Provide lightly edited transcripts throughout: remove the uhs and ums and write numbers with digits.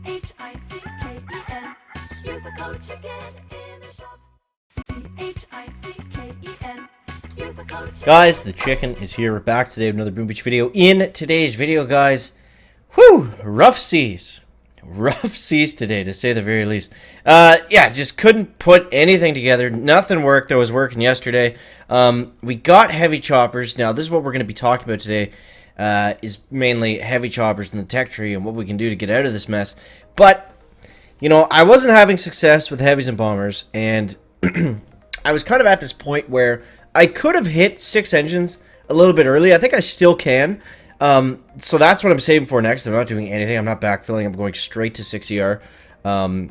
CHICKEN. Use the code chicken in the shop. CHICKEN. Use the code chicken. Guys, the chicken is here. We're back today with another Boom Beach video. In today's video, guys, whew, rough seas. Rough seas today, to say the very least. Yeah, just couldn't put anything together. Nothing worked that was working yesterday. We got heavy choppers. Now, this is what we're going to be talking about today. Is mainly heavy choppers in the tech tree and what we can do to get out of this mess. But, you know, I wasn't having success with heavies and bombers, and I was kind of at this point where I could have hit 6 engines a little bit early. I think I still can. So that's what I'm saving for next. I'm not doing anything. I'm not backfilling. I'm going straight to 6 ER. I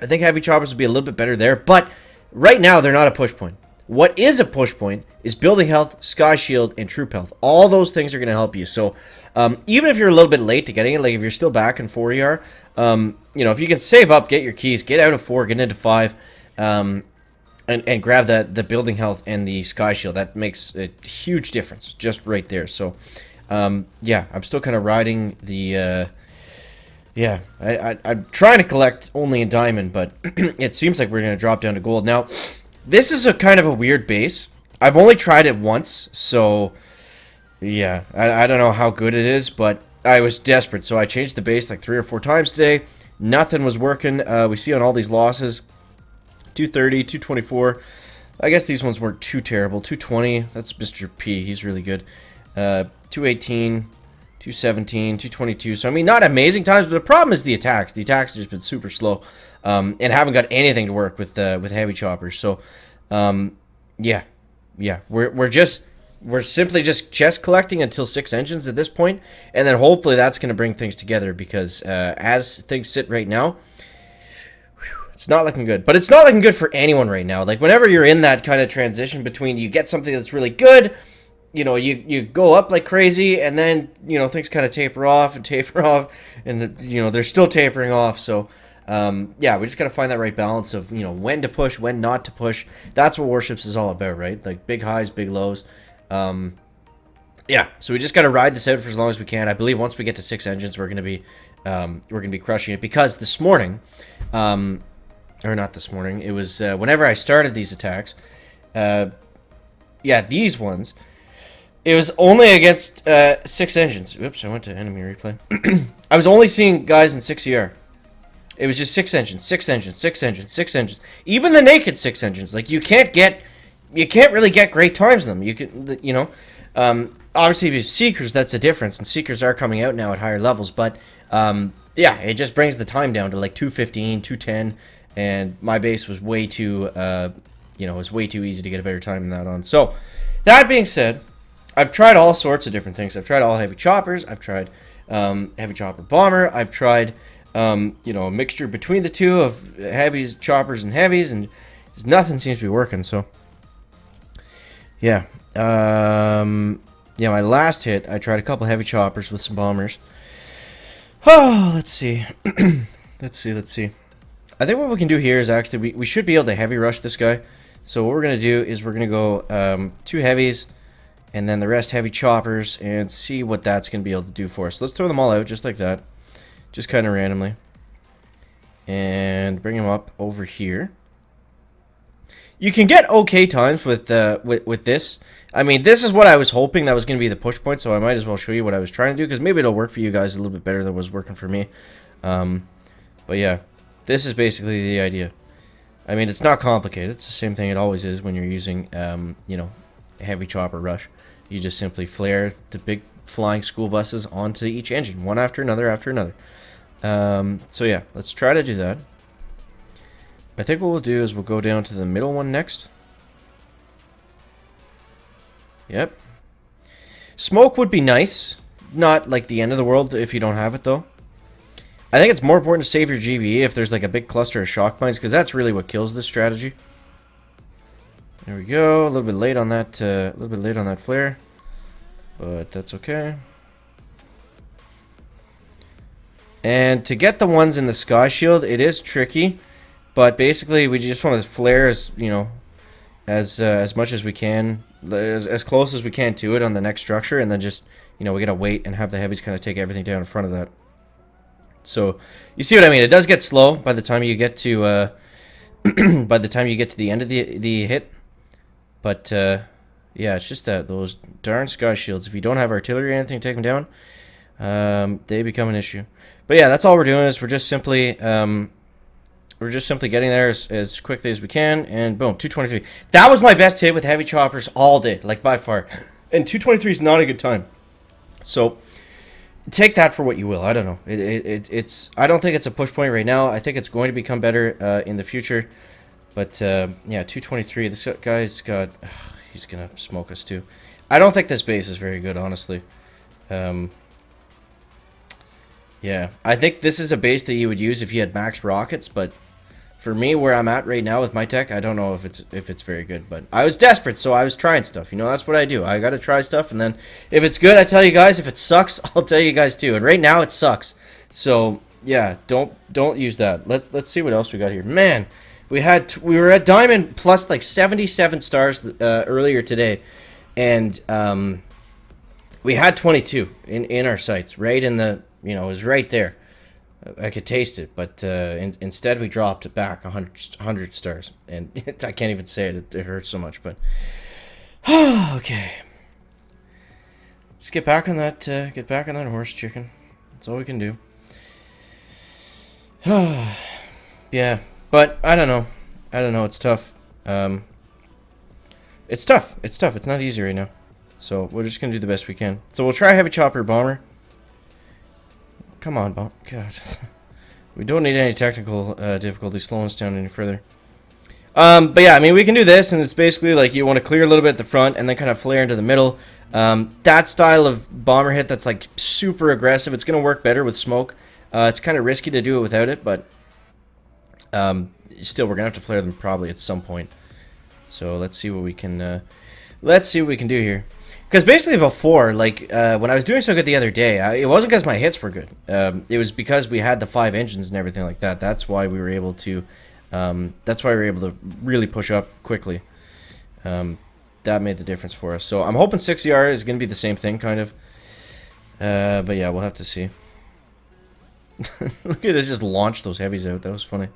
think heavy choppers would be a little bit better there, but right now they're not a push point. What is a push point is building health, sky shield, and troop health. All those things are going to help you. So even if you're a little bit late to getting it, like if you're still back in 4 ER, you know, if you can save up, get your keys, get out of 4, get into 5, and grab the building health and the sky shield, that makes a huge difference just right there. So yeah, I'm still kind of riding the yeah, I'm trying to collect only in diamond, but it seems like we're going to drop down to gold. Now, this is a kind of a weird base. I've only tried it once, so yeah, I don't know how good it is, but I was desperate, so I changed the base like 3 or 4 times today. Nothing was working. We see on all these losses, 230, 224. I guess these ones weren't too terrible. 220, that's Mr. P. He's really good. 218, 217, 222. So, I mean, not amazing times, but the problem is the attacks. The attacks have just been super slow, and haven't got anything to work with heavy choppers. So, yeah, we're simply just chest collecting until 6 engines at this point, and then hopefully that's going to bring things together, because as things sit right now, it's not looking good. But it's not looking good for anyone right now. Like, whenever you're in that kind of transition between you get something that's really good, you know, you go up like crazy, and then, you know, things kind of taper off, and you know, they're still tapering off. So, yeah, we just got to find that right balance of, you know, when to push, when not to push. That's what Warships is all about, right? Like, big highs, big lows. Yeah, so we just got to ride this out for as long as we can. I believe once we get to 6 engines, we're gonna be crushing it, because this morning, or not this morning, it was whenever I started these attacks, yeah, these ones. It was only against 6 engines. Oops, I went to enemy replay. I was only seeing guys in 6 ER. It was just 6 engines, 6 engines, 6 engines, 6 engines. Even the naked 6 engines. Like, you can't really get great times in them. You can, you know, obviously if you have Seekers, that's a difference, and Seekers are coming out now at higher levels. But yeah, it just brings the time down to like 215, 210, and my base was way too, you know, it was way too easy to get a better time than that on. So that being said, I've tried all sorts of different things. I've tried all heavy choppers. I've tried heavy chopper bomber. I've tried, you know, a mixture between the two of heavies, choppers, and heavies, and just nothing seems to be working. So, yeah. Yeah, my last hit, I tried a couple heavy choppers with some bombers. Oh, let's see. Let's see. I think what we can do here is actually, we should be able to heavy rush this guy. So what we're going to do is we're going to go 2 heavies, and then the rest heavy choppers, and see what that's going to be able to do for us. Let's throw them all out just like that. Just kind of randomly. And bring them up over here. You can get okay times with this. I mean, this is what I was hoping that was going to be the push point, so I might as well show you what I was trying to do, because maybe it'll work for you guys a little bit better than was working for me. But yeah, this is basically the idea. I mean, it's not complicated. It's the same thing it always is when you're using, you know, a heavy chopper rush. You just simply flare the big flying school buses onto each engine, one after another after another. So yeah, let's try to do that. I think what we'll do is we'll go down to the middle one next. Yep. Smoke would be nice. Not like the end of the world if you don't have it, though. I think it's more important to save your GBE if there's like a big cluster of shock mines, because that's really what kills this strategy. There we go. A little bit late on that, flare, but that's okay. And to get the ones in the sky shield, it is tricky, but basically we just want to flare as, you know, as much as we can, as close as we can to it on the next structure, and then just, you know, we gotta wait and have the heavies kind of take everything down in front of that. So you see what I mean? It does get slow by the time you get to by the time you get to the end of the hit. But yeah, it's just that those darn sky shields. If you don't have artillery or anything to take them down, they become an issue. But yeah, that's all we're doing is we're just simply getting there as quickly as we can, and boom, 223. That was my best hit with heavy choppers all day, like by far. And 223 is not a good time. So take that for what you will. I don't know. It's. I don't think it's a push point right now. I think it's going to become better in the future. But yeah, 223. This guy's got. He's gonna smoke us too. I don't think this base is very good, honestly. Yeah, I think this is a base that you would use if you had max rockets, but for me, where I'm at right now with my tech, I don't know if it's very good. But I was desperate, so I was trying stuff. You know, that's what I do. I gotta try stuff, and then if it's good, I tell you guys. If it sucks, I'll tell you guys too. And right now, it sucks. So yeah, don't use that. Let's see what else we got here. Man, we were at diamond plus like 77 stars earlier today, and we had 22 in our sights, right in the, you know, it was right there. I could taste it, but instead we dropped it back 100 stars, and I can't even say it. It hurts so much, but okay. Just get back on that horse, chicken. That's all we can do. Yeah, but I don't know. It's tough. It's tough. It's not easy right now. So we're just gonna do the best we can. So we'll try heavy chopper bomber. Come on, God. We don't need any technical difficulty slowing us down any further. But yeah, I mean, we can do this, and it's basically like you want to clear a little bit at the front and then kind of flare into the middle. That style of bomber hit that's like super aggressive, it's going to work better with smoke. It's kind of risky to do it without it, but still, we're going to have to flare them probably at some point. So let's see what we can do here. Because basically before, like, when I was doing so good the other day, it wasn't because my hits were good. It was because we had the 5 engines and everything like that. That's why we were able to, really push up quickly. That made the difference for us. So I'm hoping 6ER is going to be the same thing, kind of. But yeah, we'll have to see. Look at it, just launch those heavies out. That was funny.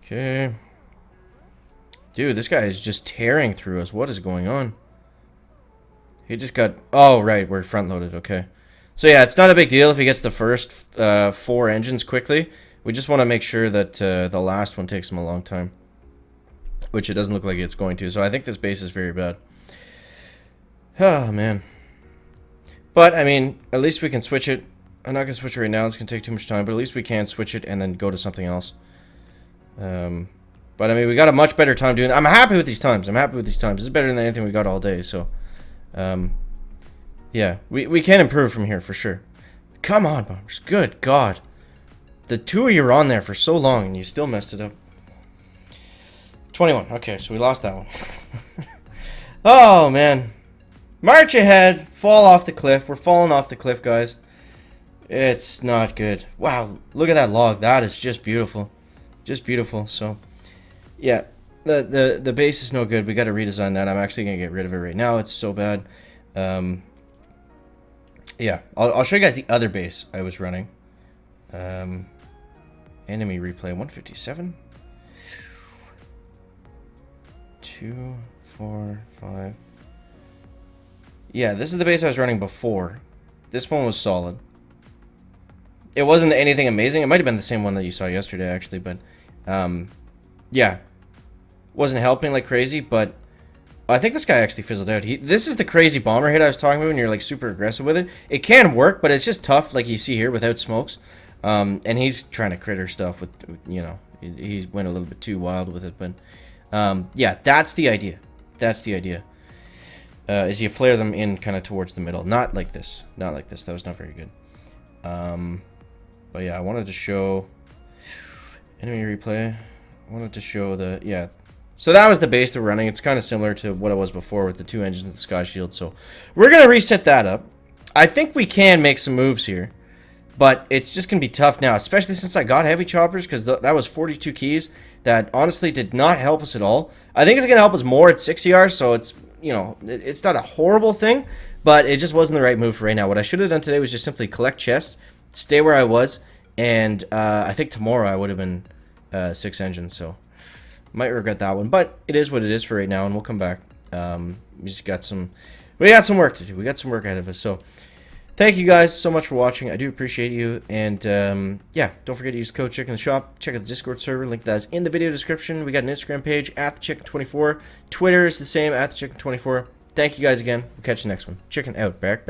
Okay. Dude, this guy is just tearing through us. What is going on? He just got... Oh, right. We're front-loaded. Okay. So, yeah, it's not a big deal if he gets the first 4 engines quickly. We just want to make sure that the last one takes him a long time. Which it doesn't look like it's going to. So, I think this base is very bad. Oh, man. But, I mean, at least we can switch it. I'm not going to switch it right now. It's going to take too much time. But at least we can switch it and then go to something else. But, I mean, we got a much better time doing it. I'm happy with these times. This is better than anything we got all day, so... yeah, we can improve from here for sure. Come on, bombers. Good God. The 2 of you were on there for so long and you still messed it up. 21. Okay, so we lost that one. Oh, man. March ahead. Fall off the cliff. We're falling off the cliff, guys. It's not good. Wow, look at that log. That is just beautiful. Just beautiful. So, yeah. The base is no good. We got to redesign that. I'm actually going to get rid of it right now. It's so bad. Yeah, I'll show you guys the other base I was running. Enemy replay 157. 2, 4, 5. Yeah, this is the base I was running before. This one was solid. It wasn't anything amazing. It might have been the same one that you saw yesterday, actually, but yeah. Wasn't helping like crazy, but I think this guy actually fizzled out. This is the crazy bomber hit I was talking about when you're like super aggressive with it. It can work, but it's just tough, like you see here, without smokes. And he's trying to critter stuff with, you know, he went a little bit too wild with it, but yeah, that's the idea. Is you flare them in kind of towards the middle, not like this. That was not very good. But yeah, I wanted to show enemy replay. I wanted to show the, yeah. So that was the base that we're running. It's kind of similar to what it was before with the 2 engines and the sky shield. So we're going to reset that up. I think we can make some moves here. But it's just going to be tough now, especially since I got heavy choppers, because that was 42 keys. That honestly did not help us at all. I think it's going to help us more at 6ER, so it's, you know, it's not a horrible thing, but it just wasn't the right move for right now. What I should have done today was just simply collect chests stay where I was, and I think tomorrow I would have been 6 engines, so might regret that one. But it is what it is for right now, and we'll come back. We got some work to do. We got some work ahead of us, so thank you guys so much for watching. I do appreciate you, and yeah, don't forget to use the code Chicken in the shop. Check out the Discord server, link that is in the video description. We got an Instagram page at the Chicken24. Twitter is the same, at the Chicken24. Thank you guys again. We'll catch you next one. Chicken out. Back.